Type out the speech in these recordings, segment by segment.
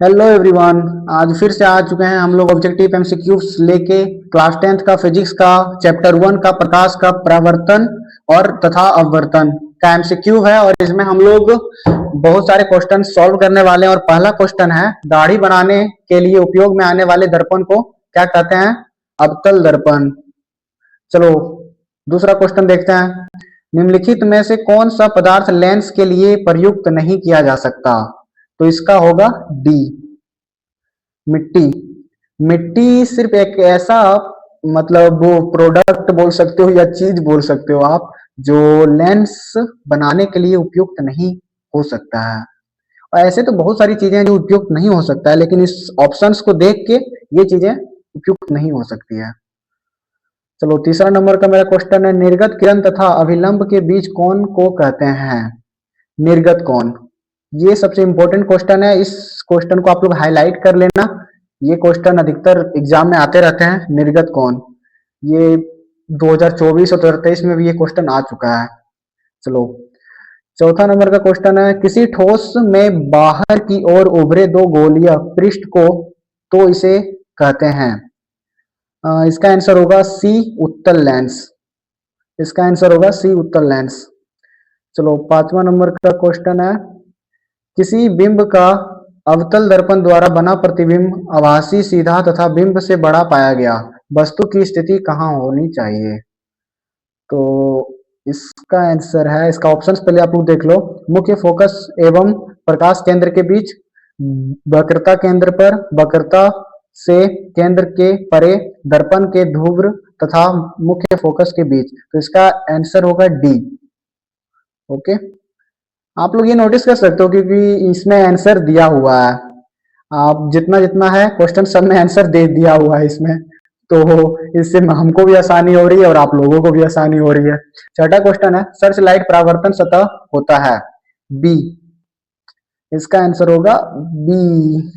Hello everyone. आज फिर से आ चुके हैं हम लोग ऑब्जेक्टिव एमसीक्यूज लेके क्लास 10th का फिजिक्स का चैप्टर 1 का प्रकाश का परावर्तन और तथा अपवर्तन का एमसीक्यू है। और इसमें हम लोग बहुत सारे क्वेश्चन सॉल्व करने वाले हैं। और पहला क्वेश्चन है, दाढ़ी बनाने के लिए उपयोग में आने वाले दर्पण को क्या कहते हैं? अवतल दर्पण। चलो दूसरा क्वेश्चन देखते हैं। निम्नलिखित में से कौन सा पदार्थ लेंस के लिए प्रयुक्त नहीं किया जा सकता? तो इसका होगा डी, मिट्टी। मिट्टी सिर्फ एक ऐसा मतलब वो प्रोडक्ट बोल सकते हो या चीज बोल सकते हो आप, जो लेंस बनाने के लिए उपयुक्त नहीं हो सकता है। और ऐसे तो बहुत सारी चीजें हैं जो उपयुक्त नहीं हो सकता है, लेकिन इस ऑप्शंस को देख के ये चीजें उपयुक्त नहीं हो सकती है। चलो तीसरा नंबर का मेरा क्वेश्चन है, निर्गत किरण तथा अभिलंब के बीच कोण को कहते हैं? निर्गत कोण, ये सबसे इंपॉर्टेंट क्वेश्चन है। इस क्वेश्चन को आप लोग हाईलाइट कर लेना। ये क्वेश्चन अधिकतर एग्जाम में आते रहते हैं। निर्गत कोण, ये 2024 और 2023 में भी ये क्वेश्चन आ चुका है। चलो चौथा नंबर का क्वेश्चन है, किसी ठोस में बाहर की ओर उभरे दो गोलीय पृष्ठ को तो इसे कहते हैं? इसका आंसर होगा सी, उत्तल लेंस। इसका आंसर होगा सी, उत्तल लेंस। चलो पांचवा नंबर का क्वेश्चन है, किसी बिंब का अवतल दर्पण द्वारा बना प्रतिबिंब आभासी, सीधा तथा बिंब से बड़ा पाया गया। वस्तु की स्थिति कहाँ होनी चाहिए? तो इसका आंसर है, इसका ऑप्शंस पहले आप लोग देख लो। मुख्य फोकस एवं प्रकाश केंद्र के बीच, वक्रता केंद्र पर, वक्रता से केंद्र के परे, दर्पण के ध्रुव तथा मुख्य फोकस के बीच। तो इसका आंसर होगा डी। ओके, आप लोग ये नोटिस कर सकते हो क्योंकि इसमें आंसर दिया हुआ है। आप जितना जितना है क्वेश्चन सब में आंसर दे दिया हुआ है इसमें, तो इससे हमको भी आसानी हो रही है और आप लोगों को भी आसानी हो रही है। छठा क्वेश्चन है, सर्च लाइट परावर्तन सतह होता है? बी। इसका आंसर होगा बी,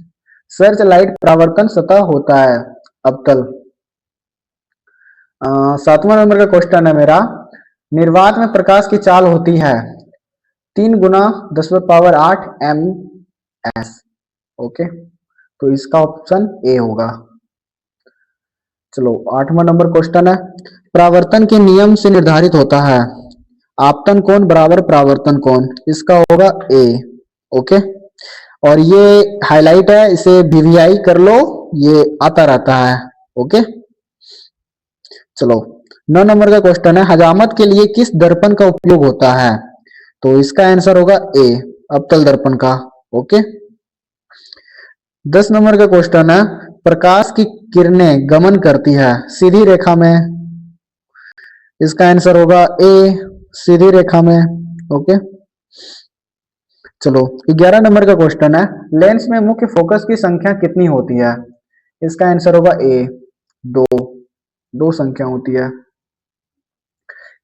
सर्च लाइट परावर्तन सतह होता है अवतल। सातवां नंबर का क्वेश्चन है मेरा, निर्वात में प्रकाश की चाल होती है 3 × 10⁸ ms। ओके, तो इसका ऑप्शन ए होगा। चलो आठवां नंबर क्वेश्चन है, परावर्तन के नियम से निर्धारित होता है आपतन कोण बराबर परावर्तन कोण। इसका होगा ए। ओके, और ये हाईलाइट है, इसे वीवीआई कर लो, ये आता रहता है। ओके, चलो 9 नंबर का क्वेश्चन है, हजामत के लिए किस दर्पण का उपयोग होता है? तो इसका आंसर होगा ए, अवतल दर्पण का। ओके, 10 नंबर का क्वेश्चन है, प्रकाश की किरणें गमन करती है सीधी रेखा में। इसका आंसर होगा ए, सीधी रेखा में। ओके, चलो 11 नंबर का क्वेश्चन है, लेंस में मुख्य फोकस की संख्या कितनी होती है? इसका आंसर होगा ए, दो। दो संख्या होती है।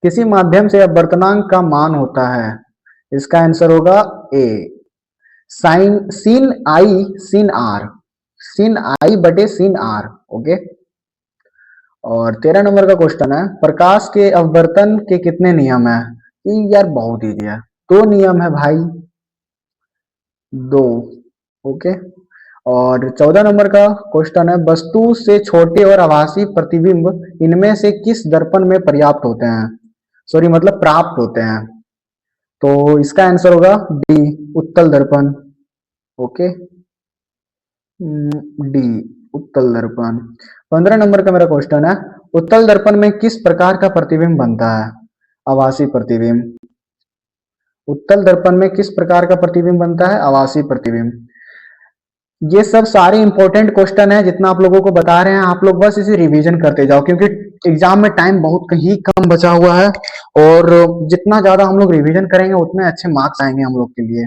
किसी माध्यम से अपवर्तनांक का मान होता है? इसका आंसर होगा A, sine sin i sin r, sin i बटे sin आर। ओके, और 13 नंबर का क्वेश्चन है, प्रकाश के अपवर्तन के कितने नियम है? ये यार बहुत इजी है, दो नियम है भाई, दो। ओके, और 14 नंबर का क्वेश्चन है, वस्तु से छोटे और आभासी प्रतिबिंब इनमें से किस दर्पण में पर्याप्त होते हैं? सॉरी मतलब प्राप्त होते हैं। तो इसका आंसर होगा डी, उत्तल दर्पण। ओके, डी, उत्तल दर्पण। 15 नंबर का मेरा क्वेश्चन है, उत्तल दर्पण में किस प्रकार का प्रतिबिंब बनता है? आभासी प्रतिबिंब। उत्तल दर्पण में किस प्रकार का प्रतिबिंब बनता है? आभासी प्रतिबिंब। ये सब सारे इंपॉर्टेंट क्वेश्चन है, जितना आप लोगों को बता रहे हैं आप लोग बस इसे रिवीजन करते जाओ, क्योंकि एग्जाम में टाइम बहुत ही कम बचा हुआ है। और जितना ज्यादा हम लोग रिवीजन करेंगे उतने अच्छे मार्क्स आएंगे हम लोग के लिए।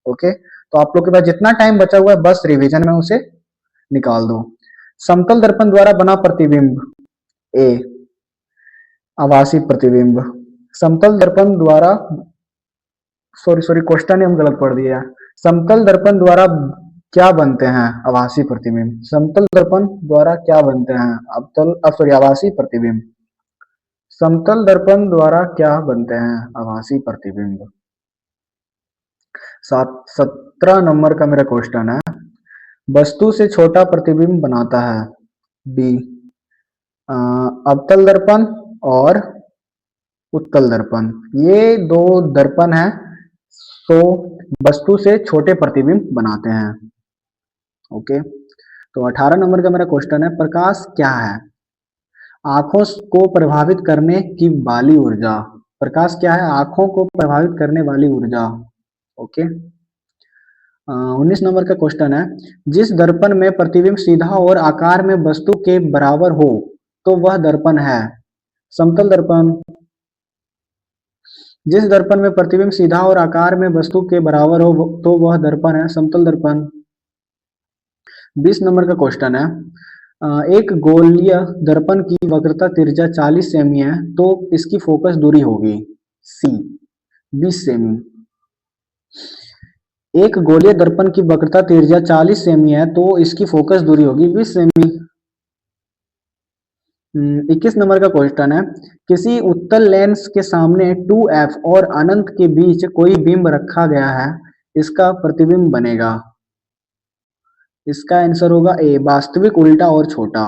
ओके, तो आप लोग के पास जितना टाइम बचा हुआ है बस रिवीजन में उसे निकाल दो। समतल दर्पण द्वारा बना प्रतिबिंब, ए, आभासी प्रतिबिंब। समतल दर्पण द्वारा, सॉरी सॉरी क्वेश्चन ही हम गलत पढ़ दिया। समतल दर्पण द्वारा क्या बनते हैं? आभासी प्रतिबिंब। समतल दर्पण द्वारा क्या बनते हैं? अवतल सॉरी आभासी प्रतिबिंब। समतल दर्पण द्वारा क्या बनते हैं? आभासी प्रतिबिंब। 17 नंबर का मेरा क्वेश्चन है, वस्तु से छोटा प्रतिबिंब बनाता है। डी, अवतल दर्पण और उत्तल दर्पण, ये दो दर्पण है, तो वस्तु से छोटे प्रतिबिंब बनाते हैं। ओके, तो 18 नंबर का मेरा क्वेश्चन है, प्रकाश क्या है? आंखों को प्रभावित करने की वाली ऊर्जा। प्रकाश क्या है? आंखों को प्रभावित करने वाली ऊर्जा। ओके, 19 नंबर का क्वेश्चन है, जिस दर्पण में प्रतिबिंब सीधा और आकार में वस्तु के बराबर हो तो वह दर्पण है। समतल दर्पण। जिस दर्पण में प्रतिबिंब सीधा और आकार में वस्तु के बराबर हो तो वह दर्पण है समतल दर्पण। 20 नंबर का क्वेश्चन है, एक गोलीय दर्पण की वक्रता त्रिज्या 40 सेमी है तो इसकी फोकस दूरी होगी। सी, 20 सेमी। एक गोलीय दर्पण की वक्रता त्रिज्या 40 सेमी है तो इसकी फोकस दूरी होगी 20 सेमी। 21 नंबर का क्वेश्चन है, किसी उत्तल लेंस के सामने 2f और अनंत के बीच कोई बिंब रखा गया है, इसका प्रतिबिंब बनेगा। इसका आंसर होगा ए, वास्तविक, उल्टा और छोटा।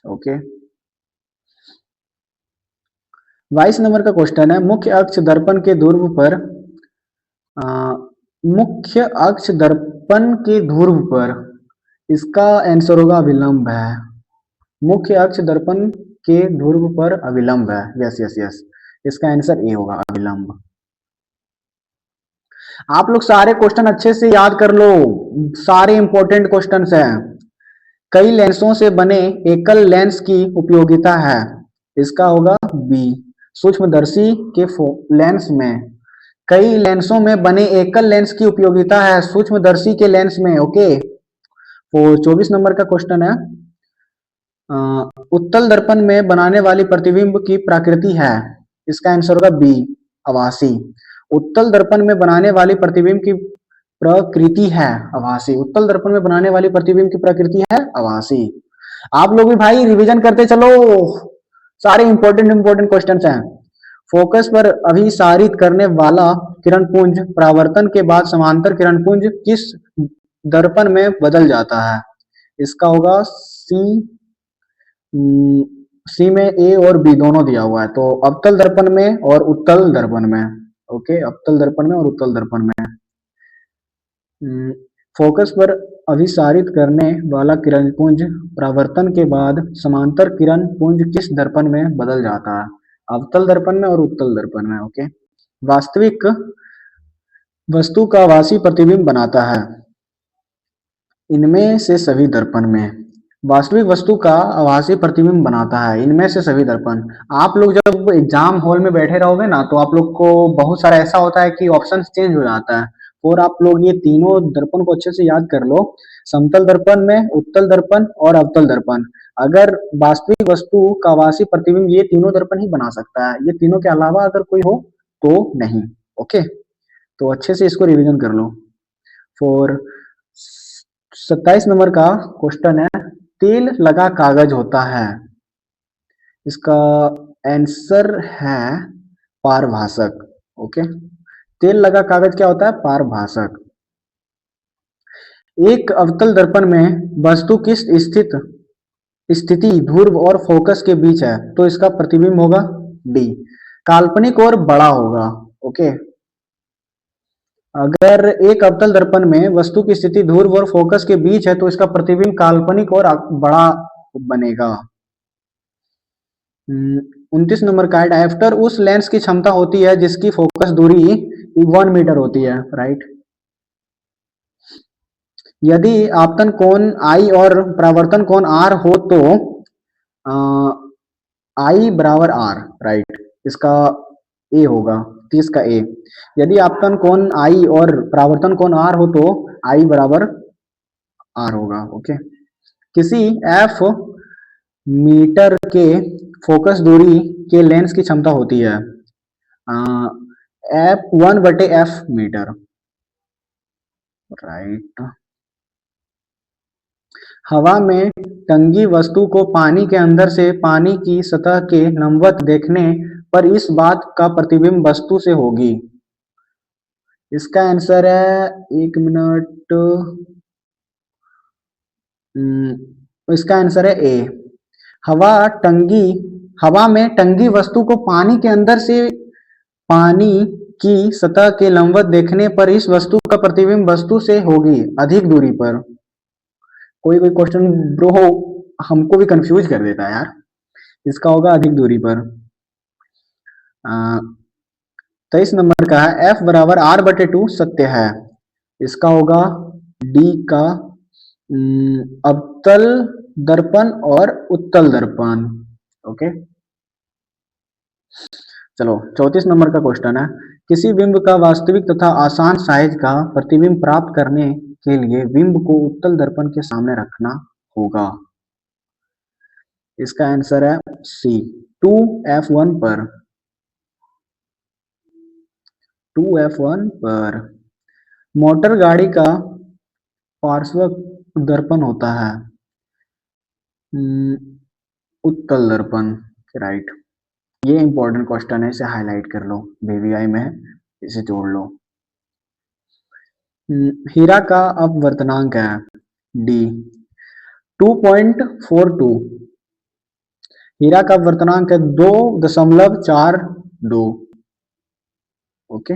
ओके, 22 नंबर का क्वेश्चन है, मुख्य अक्ष दर्पण के ध्रुव पर मुख्य अक्ष दर्पण के ध्रुव पर, इसका आंसर होगा अभिलंब है। मुख्य अक्ष दर्पण के ध्रुव पर अभिलंब है। यस यस यस, इसका आंसर ए होगा, अभिलंब। आप लोग सारे क्वेश्चन अच्छे से याद कर लो, सारे इंपॉर्टेंट क्वेश्चंस हैं। कई लेंसों से बने एकल लेंस की उपयोगिता है, इसका होगा बी। सूक्ष्मदर्शी के लेंस में, कई लेंसों में बने एकल लेंस की उपयोगिता है सूक्ष्मदर्शी के लेंस में। ओके, तो 24 नंबर का क्वेश्चन है, उत्तल दर्पण में बनाने वाली प्रतिबिंब की प्रकृति है, इसका आंसर होगा बी, आभासी। उत्तल दर्पण में बनाने वाली प्रतिबिंब की प्रकृति है आभासी। उत्तल दर्पण में बनाने वाली प्रतिबिंब की प्रकृति है आभासी। आप लोग भी भाई रिवीजन करते चलो, सारे इंपॉर्टेंट इंपॉर्टेंट क्वेश्चंस हैं। फोकस पर अभिसारित करने वाला किरण पुंज परावर्तन के बाद समांतर किरण पुंज किस दर्पण में बदल जाता है, इसका होगा सी। सी में ए और बी दोनों दिया हुआ है, तो अवतल दर्पण में और उत्तल दर्पण में। ओके, अवतल दर्पण में और उत्तल दर्पण में। फोकस पर अभिसारित करने वाला किरण पुंज परावर्तन के बाद समांतर किरण पुंज किस दर्पण में बदल जाता है, अवतल दर्पण में और उत्तल दर्पण में। ओके, वास्तविक वस्तु का आभासी प्रतिबिंब बनाता है, इनमें से सभी दर्पण में। वास्तविक वस्तु का आभासी प्रतिबिंब बनाता है इनमें से सभी दर्पण। आप लोग जब एग्जाम हॉल में बैठे रहोगे ना, तो आप लोग को बहुत सारा ऐसा होता है कि ऑप्शन चेंज हो जाता है, और आप लोग ये तीनों दर्पण को अच्छे से याद कर लो, समतल दर्पण में, उत्तल दर्पण और अवतल दर्पण। अगर वास्तविक वस्तु का आभासी प्रतिबिंब ये तीनों दर्पण ही बना सकता है, ये तीनों के अलावा अगर कोई हो तो नहीं। ओके, तो अच्छे से इसको रिविजन कर लो। फॉर 27 नंबर का क्वेश्चन है, तेल लगा कागज होता है, इसका आंसर है पारभासक। ओके, तेल लगा कागज क्या होता है, पारभासक। एक अवतल दर्पण में वस्तु किस स्थिति ध्रुव और फोकस के बीच है, तो इसका प्रतिबिंब होगा डी, काल्पनिक और बड़ा होगा। ओके, अगर एक अवतल दर्पण में वस्तु की स्थिति ध्रुव और फोकस के बीच है तो इसका प्रतिबिंब काल्पनिक और बड़ा बनेगा। 29 नंबर का डायफ्टर उस लेंस की क्षमता होती है जिसकी फोकस दूरी 1 मीटर होती है, राइट। यदि आपतन कोण आई और परावर्तन कोण आर हो तो आई बराबर आर, राइट, इसका ए होगा, 30 का ए। यदि आपतन कोण आई और परावर्तन कोण आर हो तो आई बराबर आर होगा। ओके, किसी एफ मीटर के फोकस दूरी के लेंस की क्षमता होती है एफ 1/f मीटर, राइट। हवा में टंगी वस्तु को पानी के अंदर से पानी की सतह के लंबवत देखने पर इस बात का प्रतिबिंब वस्तु से होगी, इसका आंसर है, एक मिनट, इसका आंसर है ए। हवा टंगी हवा में टंगी वस्तु को पानी के अंदर से पानी की सतह के लंबवत देखने पर इस वस्तु का प्रतिबिंब वस्तु से होगी अधिक दूरी पर। कोई कोई क्वेश्चन ब्रो हमको भी कंफ्यूज कर देता है यार। इसका होगा अधिक दूरी पर। 23 नंबर का है F बराबर R/2 सत्य है। इसका होगा डी का अवतल दर्पण और उत्तल दर्पण। ओके, चलो 34 नंबर का क्वेश्चन है, किसी बिंब का वास्तविक तथा आसान साइज का प्रतिबिंब प्राप्त करने के लिए बिंब को उत्तल दर्पण के सामने रखना होगा। इसका आंसर है सी 2f1 पर। 2f1 पर मोटर गाड़ी का पार्श्व दर्पण होता है उत्तल दर्पण। राइट, ये इंपॉर्टेंट क्वेश्चन है, इसे हाईलाइट कर लो, बीवीआई में इसे जोड़ लो। हीरा का अपवर्तनांक है डी 2.42। हीरा का अपवर्तनांक है 2.42। ओके,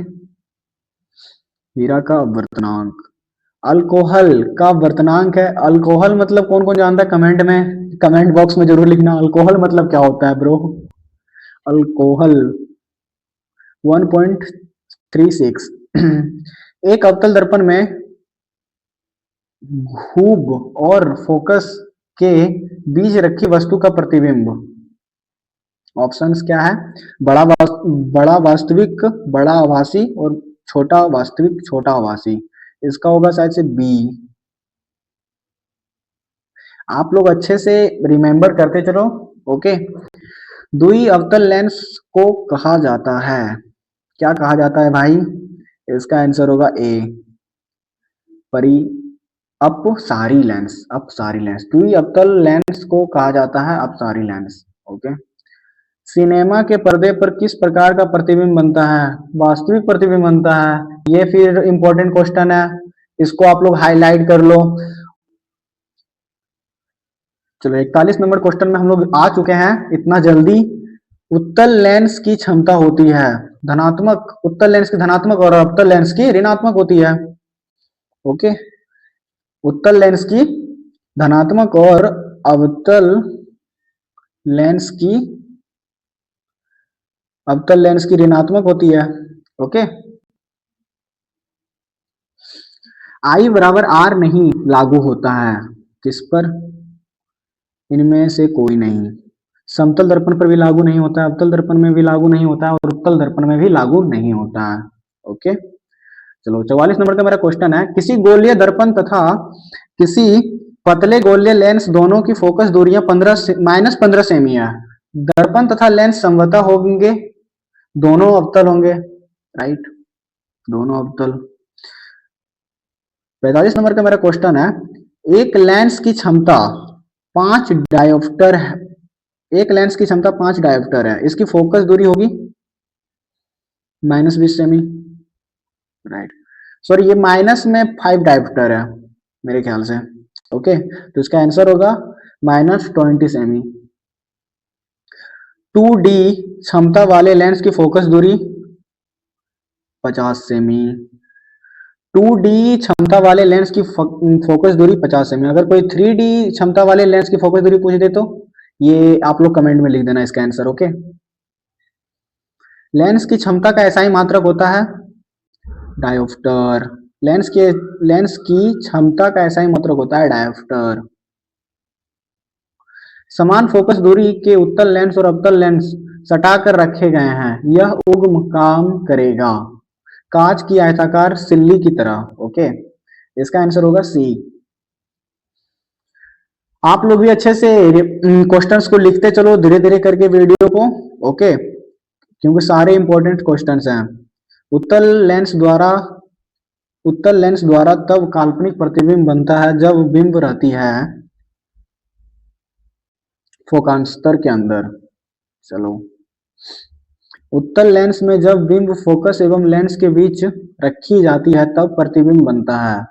हीरा का अपवर्तनांक। अल्कोहल का अपवर्तनांक है, अल्कोहल मतलब कौन कौन जानता है कमेंट बॉक्स में जरूर लिखना, अल्कोहल मतलब क्या होता है ब्रो। अल्कोहल 1.36। एक अवतल दर्पण में घूब और फोकस के बीच रखी वस्तु का प्रतिबिंब। ऑप्शंस क्या है, बड़ा वास्तविक बड़ा आभासी और छोटा वास्तविक छोटा आभासी। इसका होगा शायद से बी। आप लोग अच्छे से रिमेंबर करते चलो। ओके, द्वि अवतल लेंस को कहा जाता है, क्या कहा जाता है भाई? इसका आंसर होगा ए परी अपसारी लेंस। अपसारी लेंस, द्वि अवतल लेंस को कहा जाता है अपसारी लेंस। ओके, सिनेमा के पर्दे पर किस प्रकार का प्रतिबिंब बनता है? वास्तविक प्रतिबिंब बनता है। ये फिर इंपॉर्टेंट क्वेश्चन है, इसको आप लोग हाईलाइट कर लो। चलो 41 नंबर क्वेश्चन में हम लोग आ चुके हैं इतना जल्दी। उत्तल लेंस की क्षमता होती है धनात्मक, उत्तल लेंस की धनात्मक और अवतल लेंस की ऋणात्मक होती है। ओके, उत्तल लेंस की धनात्मक और अवतल लेंस की ऋणात्मक होती है। ओके, आई बराबर आर नहीं लागू होता है किस पर? इनमें से कोई नहीं। समतल दर्पण पर भी लागू नहीं होता है, अवतल दर्पण में भी लागू नहीं होता है और उत्तल दर्पण में भी लागू नहीं होता है। ओके, चलो 44 नंबर का मेरा क्वेश्चन है, किसी गोलीय दर्पण तथा किसी पतले गोलीय लेंस दोनों की फोकस दूरियां -15 सेमी है। दर्पण तथा लेंस समवतः होंगे, दोनों अवतल होंगे। राइट, दोनों अवतल। 45 नंबर का मेरा क्वेश्चन है, एक लेंस की क्षमता 5 डायोप्टर है। एक लेंस की क्षमता 5 डायोप्टर है, इसकी फोकस दूरी होगी -20 सेमी। राइट, सॉरी ये माइनस में 5 डायोप्टर है मेरे ख्याल से। ओके, तो इसका आंसर होगा -20 सेमी। 2D क्षमता वाले लेंस की फोकस दूरी 50 सेमी। 2D क्षमता वाले लेंस की फोकस दूरी 50 सेमी। अगर कोई 3D क्षमता वाले लेंस की फोकस दूरी पूछ दे तो ये आप लोग कमेंट में लिख देना इसका आंसर। ओके, लेंस की क्षमता का ऐसा ही मात्रक होता है डायोप्टर। लेंस की क्षमता का ऐसा ही मात्रक होता है डायोप्टर। समान फोकस दूरी के उत्तल लेंस और अवतल लेंस सटाकर रखे गए हैं, यह उग्म काम करेगा कांच की आयताकार सिल्ली की तरह। ओके, इसका आंसर होगा सी। आप लोग भी अच्छे से क्वेश्चंस को लिखते चलो धीरे धीरे करके वीडियो को। ओके, क्योंकि सारे इंपॉर्टेंट क्वेश्चंस हैं। उत्तल लेंस द्वारा तब काल्पनिक प्रतिबिंब बनता है जब बिंब रहती है फोकांतर के अंदर। चलो, उत्तल लेंस में जब बिंब फोकस एवं लेंस के बीच रखी जाती है तब प्रतिबिंब बनता है।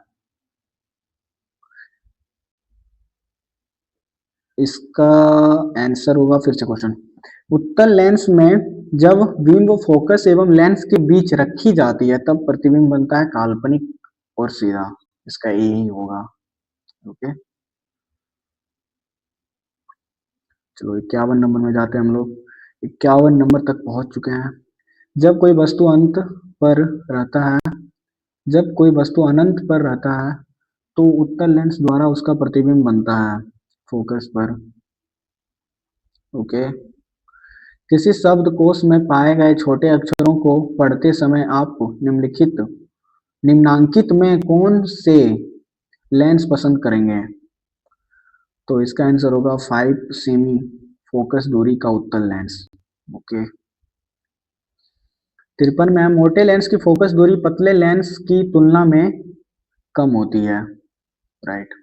इसका आंसर होगा, फिर से क्वेश्चन, उत्तल लेंस में जब बिंब फोकस एवं लेंस के बीच रखी जाती है तब प्रतिबिंब बनता है काल्पनिक और सीधा। इसका यही होगा। ओके, चलो 51 नंबर में जाते हैं हम लोग। 51 नंबर तक पहुंच चुके हैं। जब कोई वस्तु अंत पर रहता है जब कोई वस्तु अनंत पर रहता है तो उत्तल लेंस द्वारा उसका प्रतिबिंब बनता है फोकस पर। ओके, किसी शब्दकोश में पाए गए छोटे अक्षरों को पढ़ते समय आप निम्नांकित में कौन से लेंस पसंद करेंगे? तो इसका आंसर होगा 5 सेमी फोकस दूरी का उत्तल लेंस। ओके, 53 में मोटे लेंस की फोकस दूरी पतले लेंस की तुलना में कम होती है। राइट।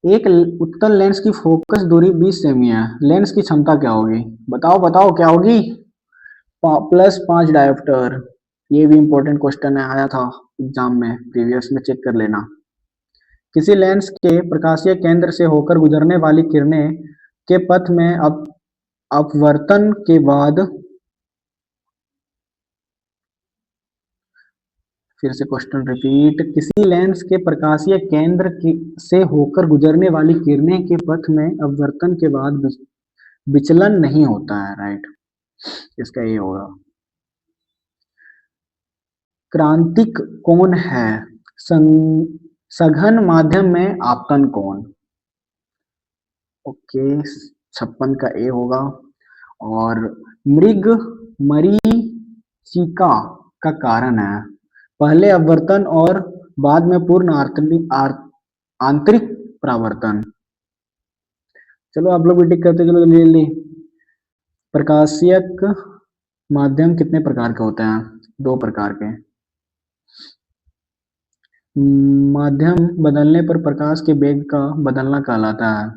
एक उत्तल लेंस की फोकस दूरी 20 सेमी है, लेंस की क्षमता क्या होगी? बताओ बताओ क्या होगी? +5 डायोप्टर। ये भी इंपॉर्टेंट क्वेश्चन है, आया था एग्जाम में, प्रीवियस में चेक कर लेना। किसी लेंस के प्रकाशीय केंद्र से होकर गुजरने वाली किरणें के पथ में अपवर्तन के बाद, फिर से क्वेश्चन रिपीट, किसी लेंस के प्रकाशीय केंद्र से होकर गुजरने वाली किरणें के पथ में अपवर्तन के बाद विचलन नहीं होता है। राइट, इसका ये होगा। क्रांतिक कोण है सघन माध्यम में आपतन कोण। ओके, 56 का ए होगा। और मृग मरीचिका का कारण है पहले अपवर्तन और बाद में पूर्ण आंतरिक परावर्तन। चलो आप लोग भी टिक करते चलो जल्दी जल्दी। प्रकाशियक माध्यम कितने प्रकार के होते हैं? 2 प्रकार के। माध्यम बदलने पर प्रकाश के वेग का बदलना कहलाता है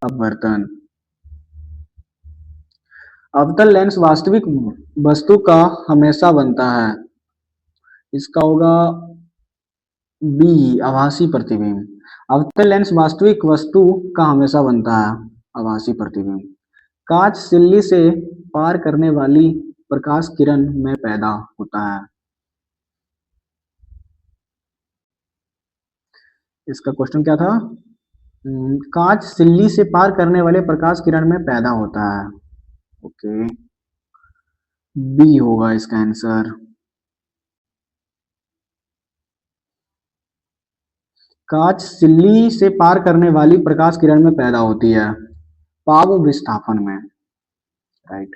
अपवर्तन। अवतल लेंस वास्तविक वस्तु का हमेशा बनता है, इसका होगा बी, आभासी प्रतिबिंब। अवतल लेंस वास्तविक वस्तु का हमेशा बनता है, आभासी प्रतिबिंब। कांच सिल्ली से पार करने वाली प्रकाश किरण में पैदा होता है। इसका क्वेश्चन क्या था? कांच सिल्ली से पार करने वाले प्रकाश किरण में पैदा होता है। ओके, बी होगा इसका आंसर। कांच सिल्ली से पार करने वाली प्रकाश किरण में पैदा होती है पाव विस्थापन में। राइट।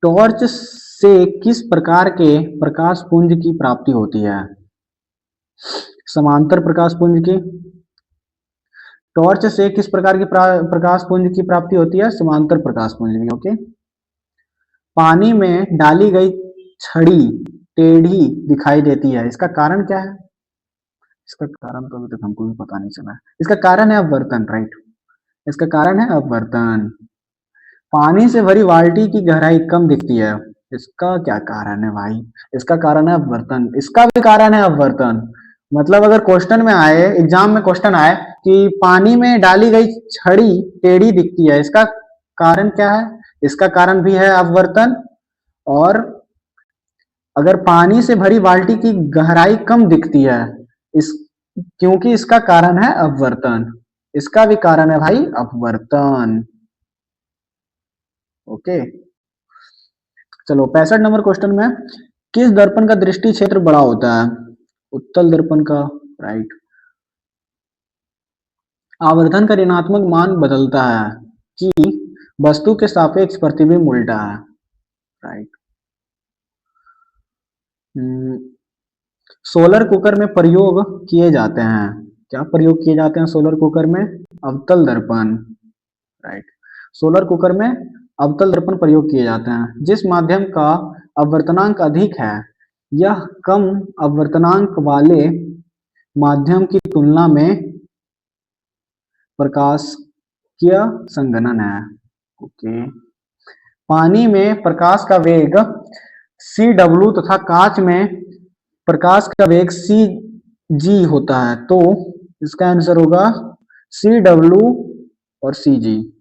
टॉर्च से किस प्रकार के प्रकाश पुंज की प्राप्ति होती है? समांतर प्रकाश पुंज की। टॉर्च से किस प्रकार की प्रकाश पुंज की प्राप्ति होती है? समांतर प्रकाश पुंज की। ओके, पानी में डाली गई छड़ी टेढ़ी दिखाई देती है, इसका कारण क्या है? इसका कारण तो अभी तक हमको भी पता नहीं चला है। इसका कारण है अपवर्तन। राइट, इसका कारण है अपवर्तन। पानी से भरी बाल्टी की गहराई कम दिखती है, इसका क्या कारण है भाई? इसका कारण है अपवर्तन। इसका भी कारण है अपवर्तन। मतलब अगर क्वेश्चन में आए, एग्जाम में क्वेश्चन आए कि पानी में डाली गई छड़ी टेढ़ी दिखती है, इसका कारण क्या है? इसका कारण भी है अपवर्तन। और अगर पानी से भरी बाल्टी की गहराई कम दिखती है, इस क्योंकि इसका कारण है अपवर्तन। इसका भी कारण है भाई अपवर्तन। ओके, चलो 65 नंबर क्वेश्चन में, किस दर्पण का दृष्टि क्षेत्र बड़ा होता है? उत्तल दर्पण का। राइट। आवर्धन का ऋणात्मक मान बदलता है कि वस्तु के सापेक्ष प्रतिबिंब उल्टा है। राइट। सोलर कुकर में प्रयोग किए जाते हैं, क्या प्रयोग किए जाते हैं सोलर कुकर में? अवतल दर्पण। राइट, सोलर कुकर में अवतल दर्पण प्रयोग किए जाते हैं। जिस माध्यम का अपवर्तनांक अधिक है यह कम अपवर्तनांक वाले माध्यम की तुलना में प्रकाशिय संघनन है। ओके, पानी में प्रकाश का वेग cw तथा कांच में प्रकाश का वेग c जी होता है, तो इसका आंसर होगा सी डब्ल्यू और सी जी।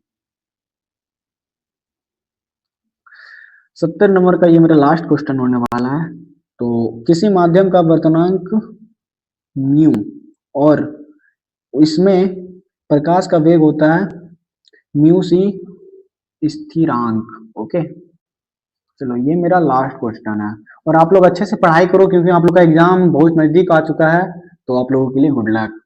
70 नंबर का ये मेरा लास्ट क्वेश्चन होने वाला है। तो किसी माध्यम का वर्तनांक म्यू और इसमें प्रकाश का वेग होता है म्यू सी स्थिरांक। ओके, चलो ये मेरा लास्ट क्वेश्चन है। और आप लोग अच्छे से पढ़ाई करो क्योंकि आप लोग का एग्जाम बहुत नजदीक आ चुका है, तो आप लोगों के लिए गुड लक।